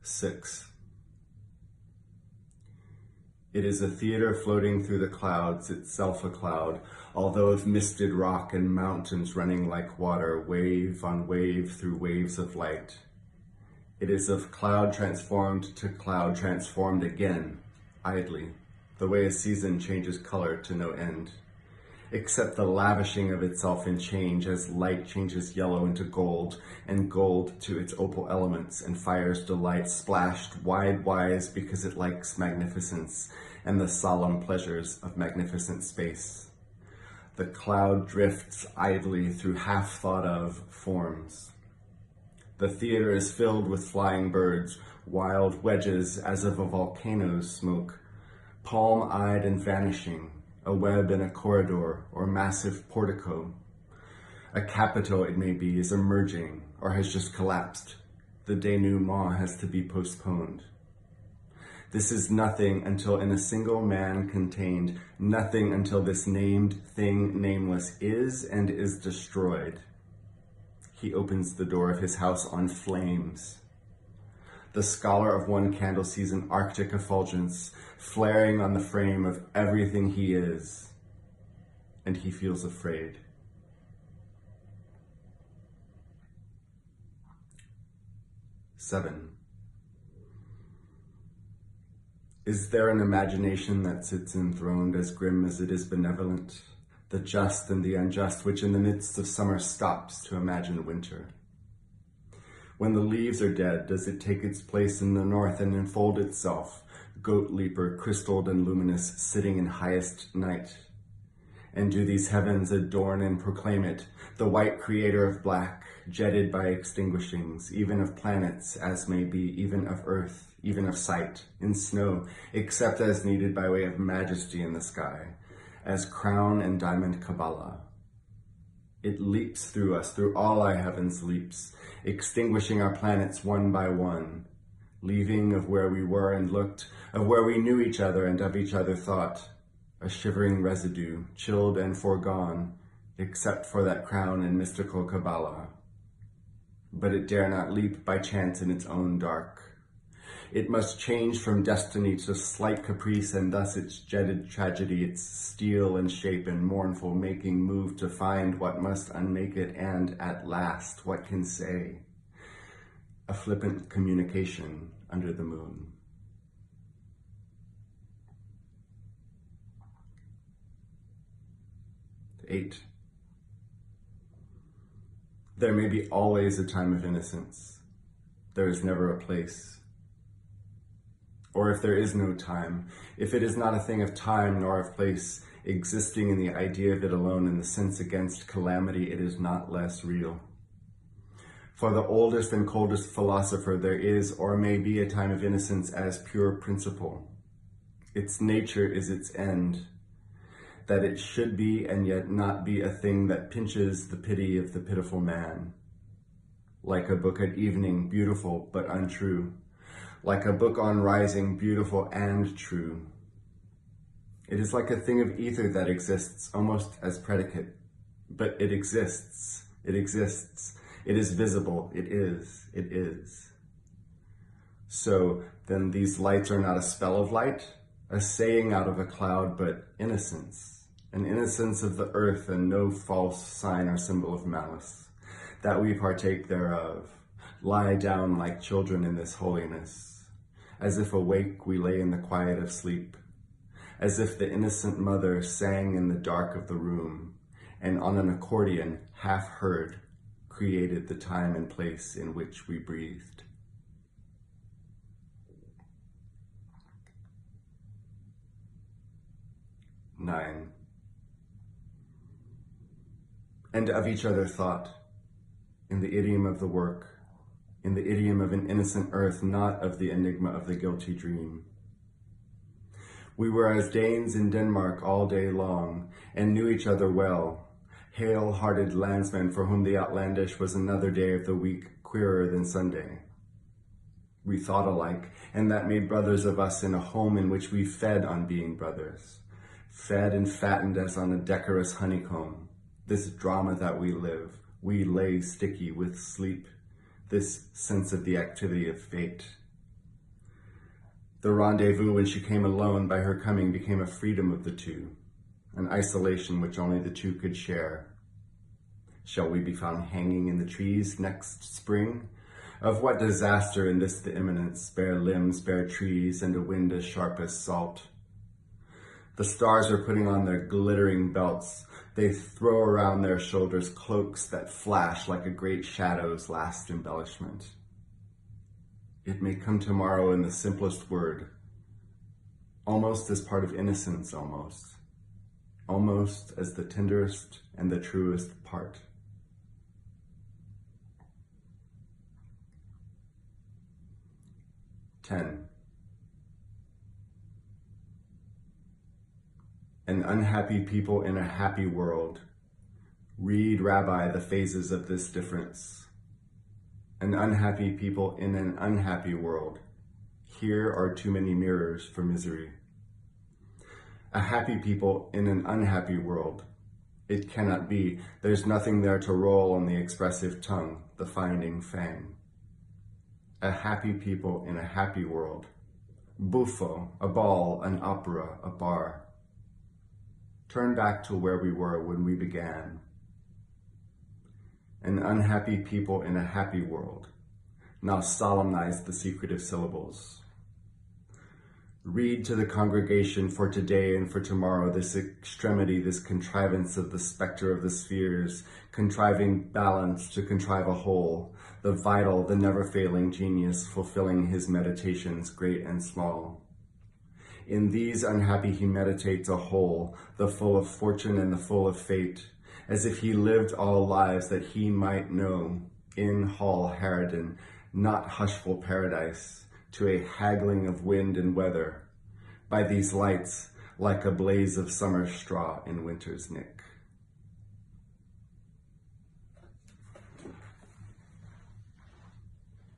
6. It is a theater floating through the clouds, itself a cloud, although of misted rock and mountains running like water, wave on wave through waves of light. It is of cloud transformed to cloud transformed again, idly, the way a season changes color to no end, except the lavishing of itself in change as light changes yellow into gold, and gold to its opal elements, and fire's delight splashed wide-wise because it likes magnificence and the solemn pleasures of magnificent space. The cloud drifts idly through half-thought-of forms. The theater is filled with flying birds, wild wedges as of a volcano's smoke, palm-eyed and vanishing, a web in a corridor or massive portico. A capital, it may be, is emerging or has just collapsed. The denouement has to be postponed. This is nothing until in a single man contained, nothing until this named thing nameless is and is destroyed. He opens the door of his house on flames. The scholar of one candle sees an arctic effulgence flaring on the frame of everything he is, and he feels afraid. 7. Is there an imagination that sits enthroned as grim as it is benevolent, the just and the unjust, which in the midst of summer stops to imagine winter? When the leaves are dead, does it take its place in the north and enfold itself, goat leaper, crystalled and luminous, sitting in highest night? And do these heavens adorn and proclaim it, the white creator of black, jetted by extinguishings, even of planets, as may be, even of earth, even of sight, in snow, except as needed by way of majesty in the sky, as crown and diamond Kabbalah? It leaps through us, through all our heavens leaps, extinguishing our planets one by one, leaving of where we were and looked, of where we knew each other and of each other thought, a shivering residue, chilled and foregone, except for that crown and mystical Kabbalah. But it dare not leap by chance in its own dark. It must change from destiny to slight caprice, and thus its jetted tragedy, its steel and shape and mournful making move to find what must unmake it, and at last, what can say? A flippant communication under the moon. 8. There may be always a time of innocence. There is never a place. Or if there is no time, if it is not a thing of time nor of place, existing in the idea of it alone in the sense against calamity, it is not less real. For the oldest and coldest philosopher, there is or may be a time of innocence as pure principle. Its nature is its end, that it should be and yet not be a thing that pinches the pity of the pitiful man. Like a book at evening, beautiful but untrue. Like a book on rising, beautiful and true. It is like a thing of ether that exists almost as predicate, but it exists, it exists, it is visible, it is, it is. So then these lights are not a spell of light, a saying out of a cloud, but innocence, an innocence of the earth and no false sign or symbol of malice, that we partake thereof, lie down like children in this holiness. As if awake we lay in the quiet of sleep, as if the innocent mother sang in the dark of the room, and on an accordion, half heard, created the time and place in which we breathed. 9. And of each other thought, in the idiom of the work, in the idiom of an innocent earth, not of the enigma of the guilty dream. We were as Danes in Denmark all day long, and knew each other well, hale-hearted landsmen for whom the outlandish was another day of the week queerer than Sunday. We thought alike, and that made brothers of us in a home in which we fed on being brothers, fed and fattened as on a decorous honeycomb. This drama that we live, we lay sticky with sleep, this sense of the activity of fate, The rendezvous when she came alone by her coming became a freedom of the two, an isolation which only the two could share. Shall we be found hanging in the trees next spring? Of what disaster in this the imminence, bare limbs, bare trees, and a wind as sharp as salt? The stars are putting on their glittering belts. They throw around their shoulders cloaks that flash like a great shadow's last embellishment. It may come tomorrow in the simplest word, almost as part of innocence, almost as the tenderest and the truest part. Ten. An unhappy people in a happy world. Read, Rabbi, the phases of this difference. An unhappy people in an unhappy world. Here are too many mirrors for misery. A happy people in an unhappy world. It cannot be. There's nothing there to roll on the expressive tongue, the finding fang. A happy people in a happy world. Buffo, a ball, an opera, a bar. Turn back to where we were when we began. An unhappy people in a happy world. Now solemnize the secretive syllables. Read to the congregation for today and for tomorrow this extremity, this contrivance of the specter of the spheres, contriving balance to contrive a whole, the vital, the never-failing genius fulfilling his meditations, great and small. In these unhappy he meditates a whole, the full of fortune and the full of fate, as if he lived all lives that he might know, in Hall Harridan, not hushful paradise, to a haggling of wind and weather, by these lights, like a blaze of summer straw in winter's nick.